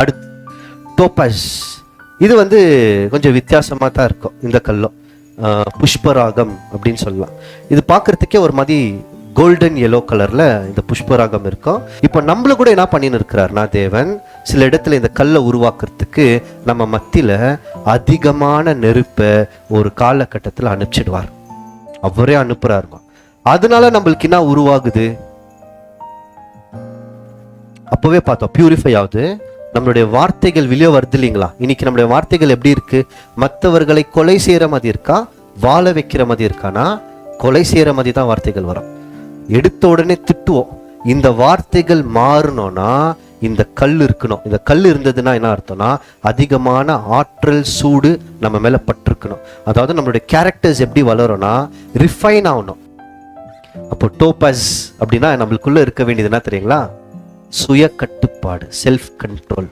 அடுத்து டோபாஸ். இது கொஞ்சம் வித்தியாசமாக தான் இருக்கும். இந்த கல்லும் புஷ்பராகம் அப்படின்னு சொல்லலாம். இது பார்க்கறதுக்கே ஒரு மாதிரி கோல்டன் எல்லோ கலர்ல இந்த புஷ்பராகம் இருக்கும். இப்போ நம்மள கூட என்ன பண்ணின்னு இருக்கிறார்னா தேவன் சில இடத்துல இந்த கல்லை உருவாக்குறதுக்கு நம்ம மத்தியில அதிகமான நெருப்பை ஒரு காலகட்டத்தில் அனுப்பிச்சிடுவார். அவரே அனுப்புறாரு. அதனால நம்மளுக்கு என்ன உருவாகுது? அப்பவே பார்த்தோம், பியூரிஃபை ஆகுது. நம்மளுடைய வார்த்தைகள் வெளியே வருது இல்லைங்களா? இன்னைக்கு நம்மளுடைய வார்த்தைகள் எப்படி இருக்கு? மற்றவர்களை கொலை செய்யற மாதிரி இருக்கா, வாழ வைக்கிற மாதிரி இருக்கானா? கொலை செய்யற மாதிரி தான் வார்த்தைகள் வரும். எடுத்த உடனே திட்டுவோம். இந்த வார்த்தைகள் மாறணும்னா இந்த கல் இருக்கணும். இந்த கல் இருந்ததுன்னா என்ன அர்த்தம்னா அதிகமான ஆற்றல் சூடு நம்ம மேல பட்டிருக்கணும். அதாவது நம்மளுடைய கேரக்டர்ஸ் எப்படி வளரும்னா ரிஃபைன் ஆகணும். அப்போ டோபாஸ் அப்படின்னா நம்மளுக்குள்ள இருக்க வேண்டியது என்ன தெரியுங்களா? சுய கட்டுப்பாடு, செல்ஃப் கண்ட்ரோல்.